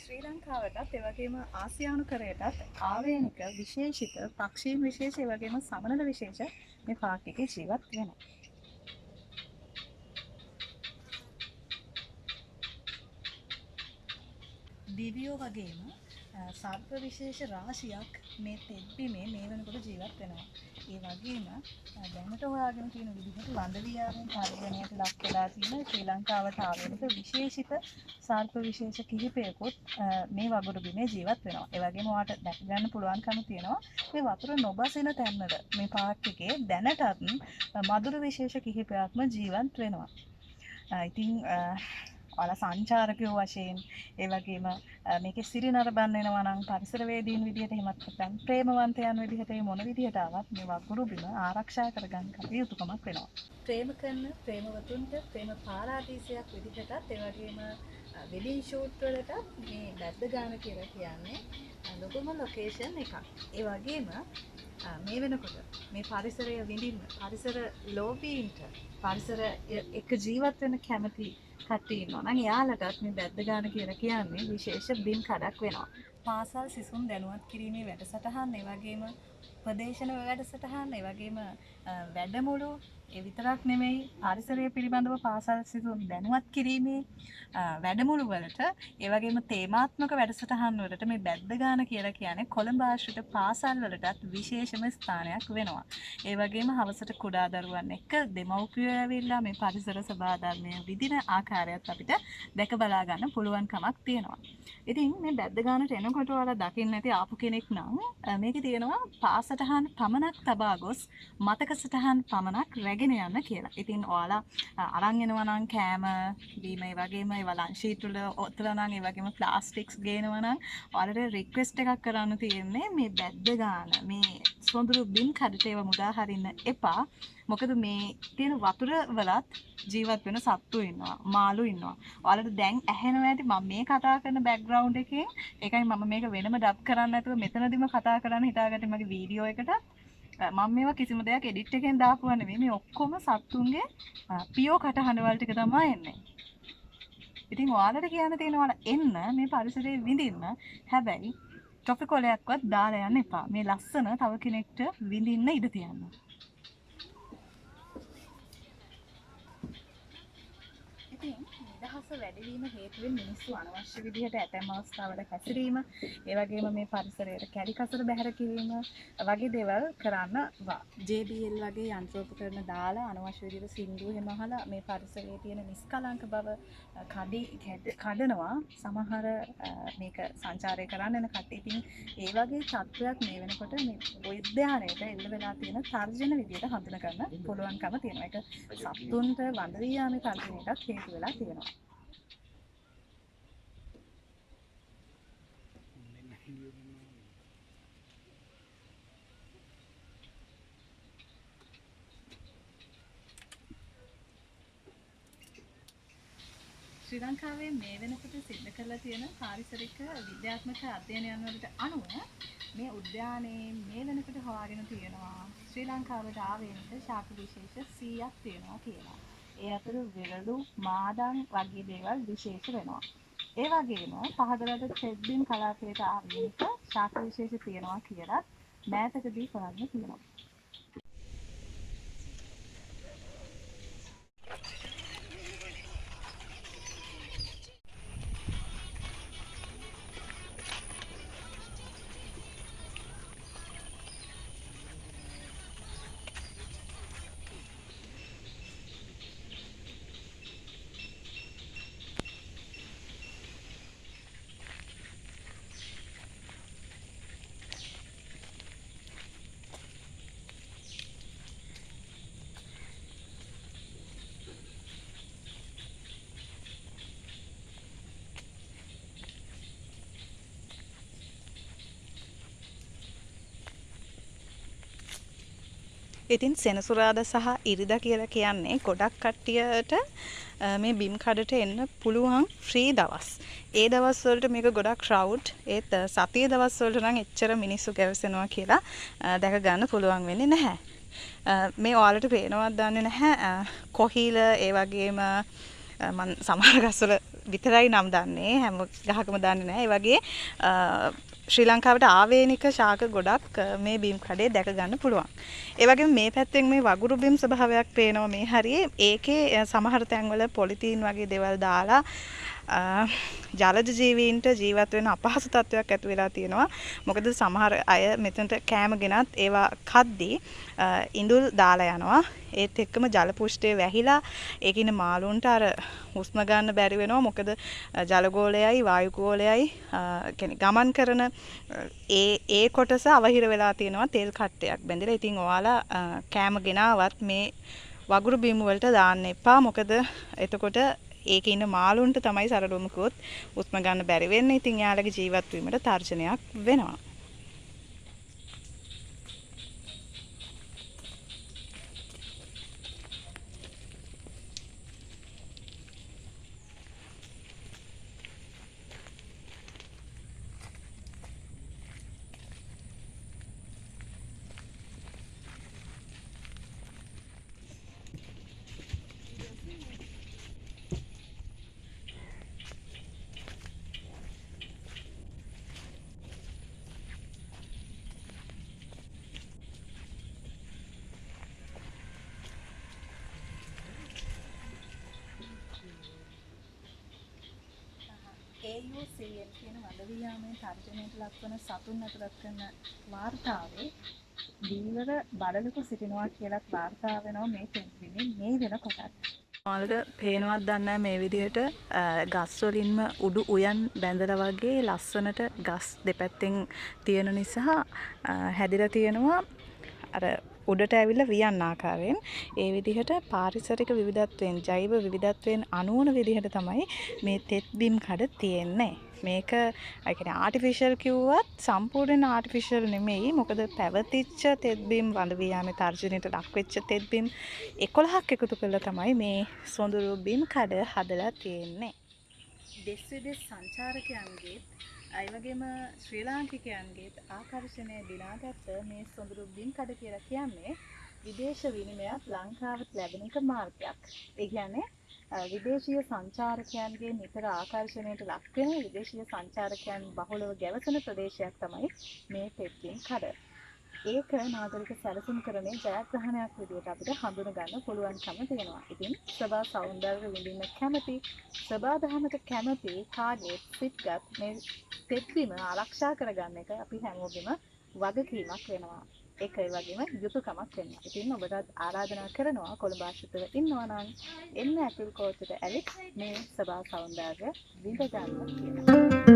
ශ්‍රී ලංකාවටත් ඒ වගේම ආසියානු කරයටත් ආවේනික විශේෂිත පක්ෂීන් විශේෂ ඒ වගේම සමනල විශේෂ මේ පාර්ක් එකේ ජීවත් වෙනවා. දිවියෝ වගේම සර්ප විශේෂ රාශියක් මේ තෙත්බිමේ මේ වෙනකොට ජීවත් වෙනවා. ඒ වගේම දැනට හොයාගෙන තියෙන විදිහට වන්දවියාවෙන් පරිගණනයට ලක් වෙලා තියෙන ශ්‍රී ලංකාවට ආවේනික විශේෂිත සර්ප විශේෂ කිහිපයකුත් මේ වගුරු බිමේ ජීවත් වෙනවා. ඒ වගේම ඔයාලට දැක ගන්න පුළුවන්කම තියෙනවා මේ වතුර නොබසින තැන්වල මේ පාර්ක් එකේ දැනටත් මధుර විශේෂ කිහිපයක්ම ජීවත් වෙනවා. ඉතින් ඔයාලා සංචාරකයෝ වශයෙන් ඒ වගේම මේකේ සිරිනර බන් වෙනවා නම් පරිසරවේදීන් විදිහට එහෙමත් නැත්නම් ප්‍රේමවන්තයන් විදිහට මේ මොන විදිහට ආවත් මේ වගුරු බිම ආරක්ෂා කරගන්න කටයුතුකමක් වෙනවා. ප්‍රේම කරන ප්‍රේමවතුන්ට ප්‍රේම පාරාදීසයක් විදිහටත් ඒ වගේම වෙඩින් ෂූට් වලට මේ බැද්ද ගාන කියලා කියන්නේ ලොකුම ලොකේෂන් එකක්. ඒ වගේම මේ වෙනකොට මේ පරිසරය විඳින්න පරිසර ලෝභීන්ට පරිසර එක ජීවත් වෙන කැමති කට්ටිය ඉන්නවා නම් එයාලටත් මේ බැද්ද ගාන කියලා කියන්නේ විශේෂ බිම් කඩක් වෙනවා. පාසල් සිසුන් දැනුවත් කිරීමේ වැඩසටහන්, ඒ වගේම උපදේශන වැඩසටහන්, ඒ වගේම වැඩමුළු ඒ විතරක් නෙමෙයි පරිසරය පිළිබඳව පාසල් සිසුන් දැනුවත් කිරීමේ වැඩමුළු වලට ඒ වගේම තේමාත්මක වැඩසටහන් වලට මේ බැද්ද ගාන කියලා කියන්නේ කොළඹ ආශ්‍රිත පාසල් වලටත් විශේෂම ස්ථානයක් වෙනවා. ඒ වගේම හවසට කුඩා දරුවන් එක්ක දෙමව්පියෝ ඇවිල්ලා මේ පරිසර සභාධර්මය විදින ආකාරයත් අපිට දැක බලා ගන්න පුළුවන්කමක් තියෙනවා. ඉතින් මේ බැද්ද ගානට එනකොට ඔයාලා දකින්න ඇති ආපු කෙනෙක් නම් මේකේ තියෙනවා පාසටහන් පමණක් තබා ගොස් මතක සටහන් පමණක් රැගෙන යන්න කියලා. ඉතින් ඔයාලා අරන් එනවා නම් කෑම බීම ඒ වගේම ඒවා ලන්ච් ෂීට් වල ඔතලා නම් ඒ වගේම ප්ලාස්ටික්ස් ගේනවා නම් ඔයාලට රික්වෙස්ට් එකක් කරන්න තියෙන්නේ මේ බැද්ද ගාන මේ සොඳුරු බිම් කඩට ඒවා මුදා හරින්න එපා. මොකද මේ තියෙන වතුර වලත් ජීවත් වෙන සත්තු ඉන්නවා, මාළු ඉන්නවා. ඔයාලට දැන් ඇහෙනවා ඇති මම මේ කතා කරන බෑග්ග්‍රවුන්ඩ් එකෙන්. ඒකයි මම මේක වෙනම ඩබ් කරන්න නැතුව මෙතනදිම කතා කරන්න හිතාගත්තේ මගේ වීඩියෝ එකට. මම මේවා කිසිම දෙයක් එඩිට් එකෙන් දාපුවා නෙමෙයි. මේ ඔක්කොම සත්තුන්ගේ පියෝ කටහඬවල් ටික තමයි එන්නේ. ඉතින් ඔයාලට කියන්න තියෙන ඔයාලා එන්න මේ පරිසරයේ විඳින්න. හැබැයි ටොපික් කොලයක්වත් දාලා යන්න එපා. මේ ලස්සන තව කෙනෙක්ට විඳින්න ඉඩ තියන්න. ඉතින් නිදහස වැඩිවීම හේතුවෙන් මිනිස්සු අනවශ්‍ය විදිහට ඇතැම් අවස්ථාවල හැසිරීම, ඒ වගේම මේ පරිසරයට කැඩිකසර බැහැර කිරීම වගේ දේවල් කරන්නවා. JBL වගේ යන්ත්‍රෝපකරණ දාලා අනවශ්‍ය විදිහට සින්දු එහෙම අහලා මේ පරිසරයේ තියෙන නිස්කලංක බව කඩනවා. සමහර මේක සංචාරය කරන්න යන කට්ටිය. ඉතින් ඒ වගේ තත්ත්වයක් මේ වෙනකොට මේ උද්‍යානයේට එල්ල වෙලා තියෙන තර්ජන විදිහට හඳුනා ගන්න පුළුවන්කම තියෙනවා. ඒක සත්තුන්ට වඳ වී යාමේ තර්ජනයටත් හේතු වෙලා තියෙනවා. ශ්‍රී ලංකාවේ මේ වෙනකොට සිද්ධ කරලා තියෙන පාරිසරික විද්‍යාත්මක අධ්‍යයනයන් වලට අනුව මේ උද්‍යානයේ මේ වෙනකොට හොයාගෙන තියෙනවා ශ්‍රී ලංකාවට ආවේනික ශාක විශේෂ 100ක් තියෙනවා කියලා. ඒ අතර විරළු මාදන් වගේ දේවල් විශේෂ වෙනවා. ඒ වගේම පහදරට තෙත්බිම් කලාපයට ආවේනික ශාක විශේෂ තියෙනවා කියලා මෑතකදී හොයාගෙන තියෙනවා. ඉතින් සෙනසුරාදා සහ ඉරිදා කියලා කියන්නේ ගොඩක් කට්ටියට මේ බිම් කඩට එන්න පුළුවන් ෆ්‍රී දවස්. ඒ දවස් වලට මේක ගොඩක් ක්‍රවුඩ්. ඒත් සතියේ දවස් වලට නම් එච්චර මිනිස්සු ගැවසෙනවා කියලා දැක ගන්න පුළුවන් වෙන්නේ නැහැ. මේ ඔයාලට පේනවත් දන්නේ නැහැ කොහිල ඒ වගේම මම සමහර ගස්වල විතරයි නම් දන්නේ හැම ගහකම දන්නේ නැහැ. ඒ වගේ ශ්‍රී ලංකාවට ආවේනික ශාක ගොඩක් මේ බීම් කඩේ දැක ගන්න පුළුවන්. ඒ වගේම මේ පැත්තෙන් මේ වගුරු බීම් ස්වභාවයක් පේනවා මේ හරියේ. ඒකේ සමහර තැන්වල පොලිතීන් වගේ දේවල් දාලා ජලජ ජීවීන්ට ජීවත් වෙන අපහසු තත්වයක් ඇති වෙලා තියෙනවා. මොකද සමහර අය මෙතනට කෑම ගෙනත් ඒවා කද්දී ඉඳුල් දාලා යනවා. ඒත් එක්කම ජල පුෂ්ඨය වැහිලා ඒකේ ඉන්න මාළුන්ට අර හුස්ම ගන්න බැරි වෙනවා. මොකද ජල ගෝලයයි වායු ගෝලයයි කියන්නේ ගමන් කරන ඒ කොටස අවහිර වෙලා තියෙනවා තෙල් කට්ටයක් බැඳලා. ඉතින් ඔයාලා කෑම ගෙනාවත් මේ වගුරු බීම් වලට දාන්න එපා. මොකද එතකොට ඒකේ ඉන්න මාළුන්ට තමයි සරලවම කිව්වොත් හුස්ම ගන්න බැරි වෙන්නේ. ඉතින් යාළගේ ජීවත් වීමට තර්ජනයක් වෙනවා. AUCN කියන වලවියාමේ තර්ජනයට ලක්වන සතුන් ඇතුළත් කරන වාර්තාවේ දීවර බඩලුකු සිටිනවා කියලා වාර්තා වෙනවා මේ තෙත්බිමේ මේ වෙනකොට. ඔයාලට පේනවත් දන්නේ නැහැ මේ විදිහට ගස් වලින්ම උඩු උයන් බැඳලා වගේ ලස්සනට ගස් දෙපැත්තෙන් තියෙන නිසා හැදිලා තියෙනවා අර උඩට ඇවිල්ලා වියන් ආකාරයෙන්. ඒ විදිහට පාරිසරික විවිධත්වයෙන් ජෛව විවිධත්වයෙන් අනුවන විදිහට තමයි මේ තෙත් බිම් කඩ තියෙන්නේ. මේක ඒ කියන්නේ ආටිෆිෂල් කිව්වත් සම්පූර්ණ ආටිෆිෂල් නෙමෙයි. මොකද පැවතිච්ච තෙත් බිම් වඳ වියාමේ තර්ජනයට ලක් වෙච්ච තෙත් බිම් 11ක් එකතු කරලා තමයි මේ සොඳුරු බිම් කඩ හදලා තියෙන්නේ. දෙස් විදෙස් සංචාරකයන්ගේ ඒ වගේම ශ්‍රී ලාංකිකයන්ගේ ආකර්ෂණය දිනාගත්ත මේ සොඳුරු බිම් කඩ කියලා කියන්නේ විදේශ විනිමයක් ලංකාවට ලැබෙන එක මාර්ගයක්. ඒ කියන්නේ විදේශීය සංචාරකයන්ගේ නිතර ආකර්ෂණයට ලක් වෙන විදේශීය සංචාරකයන් බහුලව ගැවසෙන ප්‍රදේශයක් තමයි මේ තෙත් බිම් කඩ. ඒක නාගරික සැලසුම් කරන්නේ ජයග්‍රහණයක් විදිහට අපිට හඳුන ගන්න පුළුවන්කම තියෙනවා. ඉතින් සබා සෞන්දර්ය විඳින්න කැමති, සබා දහමට කැමති කාගේ සිත්ගත් මේ තෙත් බිම ආරක්ෂා කරගන්න එක අපි හැමෝගෙම වගකීමක් වෙනවා. ඒක ඒ වගේම යුතුයකමක් වෙනවා. ඉතින් ඔබට ආරාධනා කරනවා කොළඹ ආශ්‍රිතව ඉන්නවා නම් එන්න ඇතුල් කෝච්චයට ඇවිත් මේ සබා සෞන්දර්ය විඳ ගන්න කියලා.